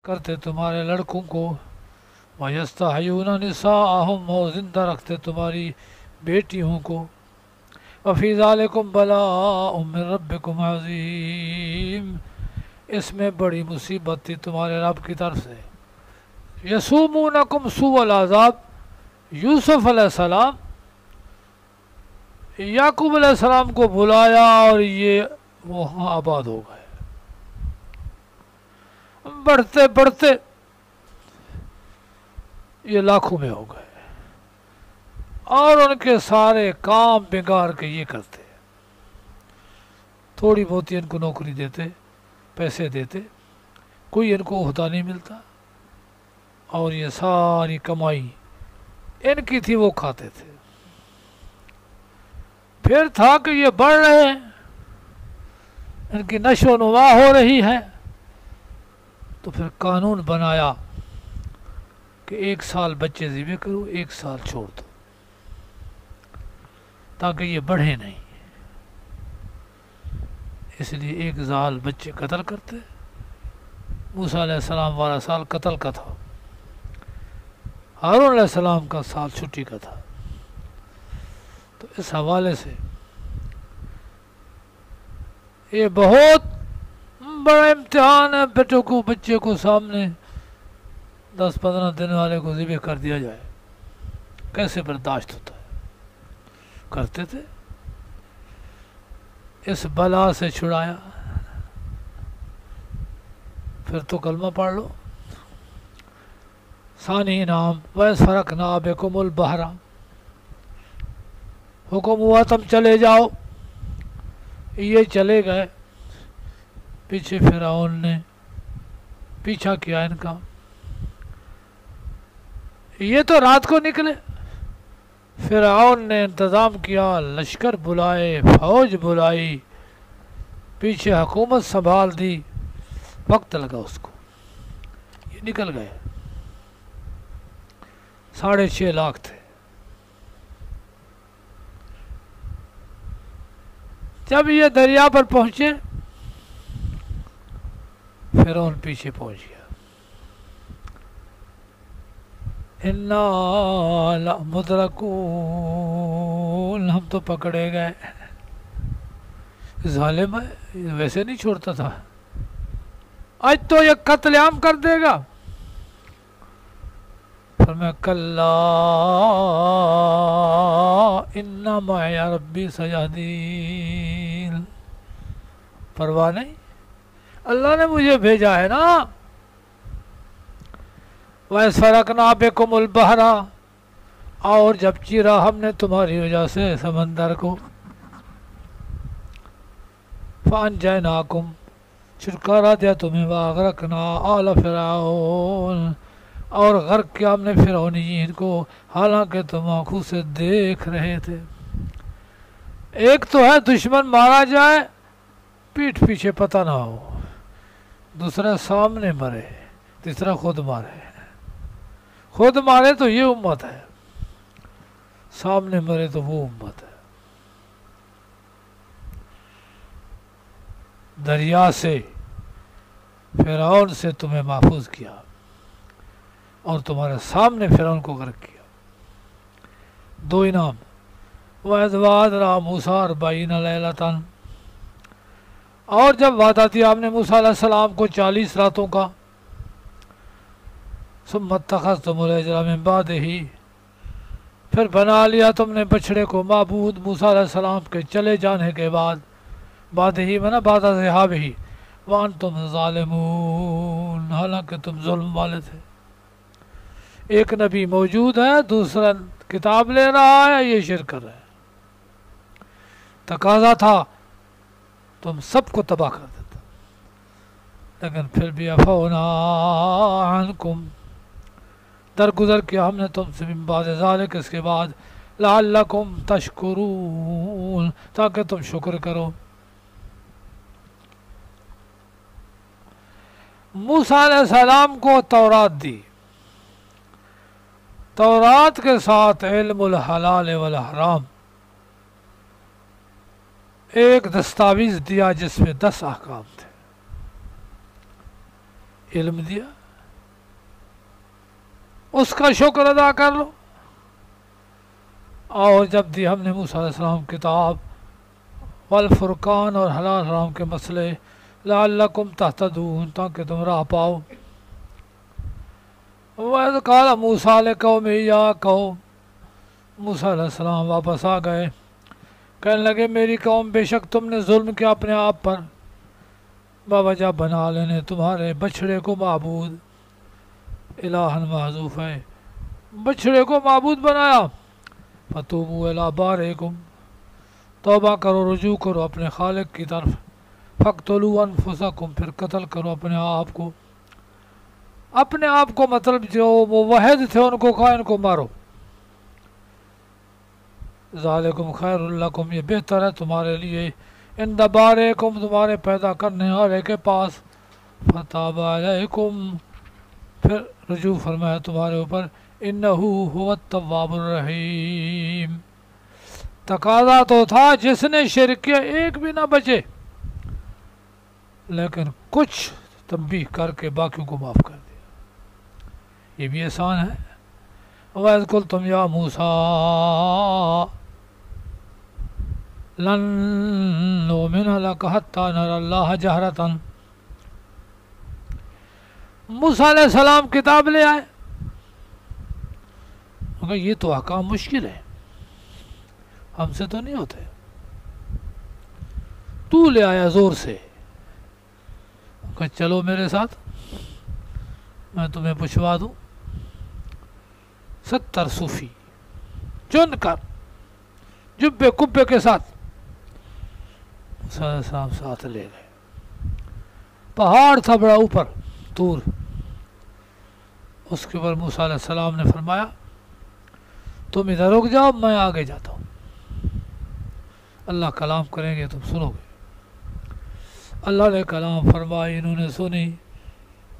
کرتے تمہارے لڑکوں کو، وَيَسْتَحْيُونَ نِسَاءَهُمْ، اور زندہ رکھتے تمہاری بیٹیوں کو، وَفِي ذَلِكُمْ بَلَاءٌ مِّن رَبِّكُمْ عَظِيمٌ، اس میں بڑی مصیبت تھی تمہارے رب کی طرف سے۔ یسومونکم سوء العذاب، یوسف علیہ السلام یعقوب علیہ السلام کو بلایا اور یہ وہاں آباد ہو گئے، بڑھتے بڑھتے یہ لاکھوں میں ہو گئے، اور ان کے سارے کام بگاڑ کے یہ کرتے، تھوڑی بہت ان کو نوکری دیتے، پیسے دیتے، کوئی ان کو عہدہ نہیں ملتا، اور یہ ساری کمائی ان کی تھی، وہ کھاتے تھے۔ پھر تھا کہ یہ بڑھ رہے ہیں، ان کی نشو و نما ہو رہی ہے، تو پھر قانون بنایا کہ 1 سال بچے ذبح کرو، 1 سال چھوڑ دو، تاکہ یہ بڑھے نہیں۔ اس لیے 1 سال بچے قتل کرتے۔ موسیٰ علیہ السلام والا سال قتل کا تھا، ہارون علیہ السلام کا سال چھٹی کا تھا۔ تو اس حوالے سے یہ بہت بڑا امتحان ہے، بچے کو سامنے 10-15 دن والے کو ذبح کر دیا جائے، کیسے برداشت ہوتا ہے؟ کرتے تھے۔ اس بلا سے چھڑایا، پھر تو کلمہ پڑھ لو۔ ثانی انعام، وَإِذْ فَرَقْنَا بِكُمُ الْبَحْرَ، حکم ہوا تم چلے جاؤ، یہ چلے گئے، پیچھے فرعون نے پیچھا کیا ان کا، یہ تو رات کو نکلے، فرعون نے انتظام کیا، لشکر بلائے، فوج بلائی، پیچھے حکومت سنبھال دی، وقت لگا اس کو، یہ نکل گئے، 6.5 لاکھ تھے۔ جب یہ دریا پر پہنچے، فرعون پیچھے پہنچ گیا، اِنَّا لَمُدْرَكُونَ، ہم تو پکڑے گئے۔ ظالم ہے، ویسے نہیں چھوڑتا تھا، آج تو یہ قتل عام کر دے گا۔ فرمایا کَلَّا اِنَّ مَعِیَ رَبِّی سَیَہْدِینِ، پرواہ نہیں، اللہ نے مجھے بھیجا ہے نا۔ وَإِذْ فَرَقْنَا بِكُمُ الْبَحْرَ، اور جب چیرا ہم نے تمہاری وجہ سے سمندر کو، فَأَنْجَيْنَاكُمْ، چھٹکارا دیا تمہیں، وَأَغْرَقْنَا آلَ فِرْعَوْنَ، اور غرق کیا ہم نے فرعونیین کو، حالانکہ تم آنکھوں سے دیکھ رہے تھے۔ ایک تو ہے دشمن مارا جائے، پیٹھ پیچھے پتہ نہ ہو، دوسرا سامنے مرے، تیسرا خود مارے۔ خود مارے تو یہ امت ہے، سامنے مرے تو وہ امت ہے۔ دریا سے، فرعون سے تمہیں محفوظ کیا، اور تمہارے سامنے فرعون کو غرق کیا۔ 2 انعام، وَإِذْ وَعَدْنَا مُوسَىٰ 40 لَيْلَةً، اور جب وعدہ دیا ہم نے موسیٰ علیہ السلام کو 40 راتوں کا، ثُمَّ اتَّخَذْتُمُ الْعِجْلَ مِن بَعْدِهِ، پھر بنا لیا تم نے بچڑے کو معبود موسیٰ علیہ السلام کے چلے جانے کے بعد، بعدہی منا بعد ذہابہ، وَأَنْتُمْ ظَالِمُونَ، حالانکہ تم ظلم والے تھے۔ ایک نبی موجود ہے، دوسرا کتاب لے رہا ہے، یہ شرک کر رہے ہیں، تقاضا تھا تم سب کو تباہ کر دیتا، لیکن پھر بھی عفونا عنکم، درگزر کیا ہم نے تم سے، من بعد ذالک، اس کے بعد، لعلکم تشکرون، تاکہ تم شکر کرو۔ موسیٰ علیہ السلام کو تورات دی، تورات کے ساتھ علم الحلال والحرام، ایک دستاویز دیا جس میں 10 احکام تھے، علم دیا، اس کا شکر ادا کر لو. اور جب دی ہم نے موسیٰ علیہ السلام کتاب والفرقان اور حلال حرام کے مسئلے لعلکم تہتدون تاکہ تم راہ پاؤ. وَإِذْ قَالَ مُوسَىٰ لِقَوْمِهِ يَا قَوْمِ موسیٰ علیہ السلام واپس آ گئے، کہنے لگے میری قوم بے شک تم نے ظلم کیا اپنے آپ پر باوجہ بنا لینے تمہارے بچھڑے کو معبود. الہًا محذوف ہے، بچھڑے کو معبود بنایا. فتوبوا الی بارئکم توبہ کرو، رجوع کرو اپنے خالق کی طرف. فاقتلوا انفسکم پھر قتل کرو اپنے آپ کو. اپنے آپ کو مطلب جو موحد تھے ان کو کہا ان کو مارو. ذالکم خیر لکم یہ بہتر ہے تمہارے لیے عند بارئکم تمہارے پیدا کرنے والے کے پاس. فتاب علیکم پھر رجوع فرمایا تمہارے اوپر. انہو هو التواب الرحیم. تقاضا تو تھا جس نے شرک کیا ایک بھی نہ بچے، لیکن کچھ تنبیہ کر کے باقیوں کو معاف کر دیا. یہ بھی احسان ہے. وَإِذْ قُلْتُمْ يَا مُوسَىٰ لَن نُّؤْمِنَ لَكَ حَتَّىٰ نَرَى اللَّهَ جَهْرَةً. موسیٰ علیہ السلام کتاب لے آئے، مگر یہ تو احکام مشکل ہے، ہم سے تو نہیں ہوتے. تو لے آیا زور سے، کہ چلو میرے ساتھ میں تمہیں پوچھوا دوں. 70 صوفی چن کر جبے کبے کے ساتھ موسیٰ علیہ السلام ساتھ لے گئے. پہاڑ تھا بڑا اوپر طور. اس کے اوپر موسیٰ علیہ السلام نے فرمایا تم ادھر رک جاؤ میں آگے جاتا ہوں، اللہ کلام کریں گے تم سنو گے. اللہ نے کلام فرمائی، انہوں نے سنی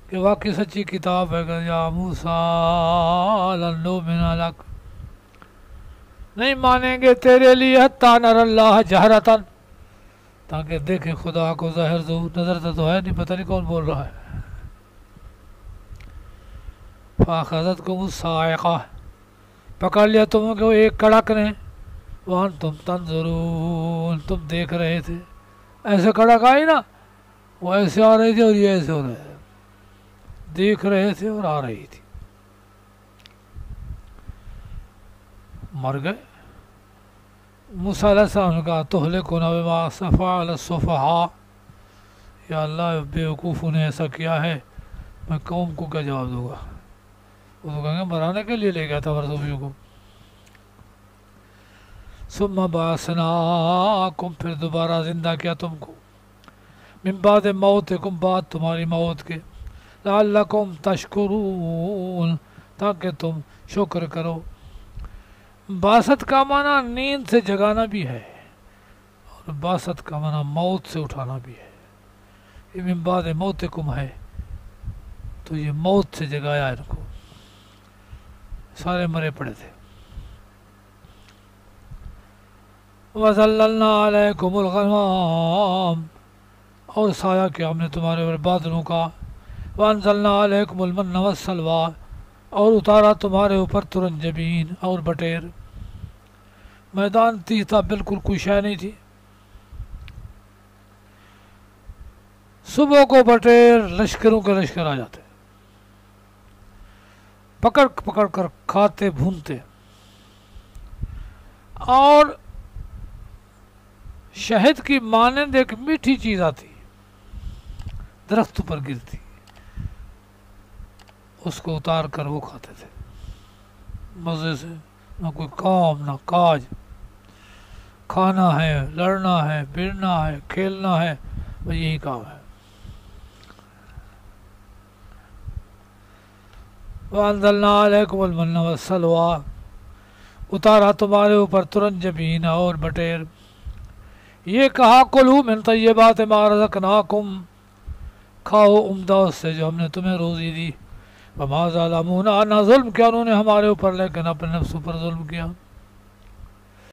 کہ واقعی سچی کتاب ہے. کہ یا موسیٰ لن نؤمن لک نہیں مانیں گے تیرے لیے حتیٰ نری اللہ جہرتاً تاکہ دیکھیں خدا کو ظاہر ظہور. نظر تو ہے نہیں، پتہ نہیں کون بول رہا ہے. فاخذتکم الصاعقہ پکڑ لیا تم کو ایک کڑک نے. وانتم تنظرون تم دیکھ رہے تھے. ایسے کڑک آئی نا، وہ ایسے آ رہی تھی اور یہ ایسے ہو رہے تھے، دیکھ رہے تھے اور آ رہی تھی. مر گئے. موسیٰ علیہ السلام نے کہا تہلکنا بما فعل السفہاء، یا اللہ بے وقوفوں نے ایسا کیا ہے، میں قوم کو کیا جواب دوں گا. وہ تو کہیں گے مرانے کے لیے لے گیا تھا صوفیوں کو. ثم بعثناکم پھر دوبارہ زندہ کیا تم کو. من بعد موتکم بعد تمہاری موت کے. لعلکم تشکرون تاکہ تم شکر کرو. باست کا معنی نیند سے جگانا بھی ہے اور باست کا معنی موت سے اٹھانا بھی ہے. یہ من بعد موتکم ہے تو یہ موت سے جگایا ان کو، سارے مرے پڑے تھے. وَظَلَّلْنَا عَلَيْكُمُ الْغَمَامَ اور سایہ کیا ہم نے تمہارے اوپر بادلوں کا. وَأَنزَلْنَا عَلَيْكُمُ الْمَنَّ وَالسَّلْوَىٰ اور اتارا تمہارے اوپر ترنجبین اور بٹیر. میدان تیتا بالکل کوئی شے نہیں تھی. صبح کو بٹیر لشکروں کے لشکر آ جاتے، پکڑ پکڑ کر کھاتے بھونتے. اور شہد کی مانند ایک میٹھی چیز آتی درخت پر گرتی، اس کو اتار کر وہ کھاتے تھے مزے سے. نہ کوئی کام نہ کاج، کھانا ہے، لڑنا ہے، بڑنا ہے، کھیلنا ہے، بس یہی کام ہے. وَأَنزَلْنَا عَلَيْكُمُ الْمَنَّ وَالسَّلْوَىٰ اتارا تمہارے اوپر ترنجبین اور بٹیر. یہ کہا کلوا من طیبات ما رزقناکم کھاؤ عمدہ اس سے جو ہم نے تمہیں روزی دی. وما ظلمونا نہ ظلم کیا انہوں نے ہمارے اوپر لیکن اپنے نفسوں پر ظلم کیا.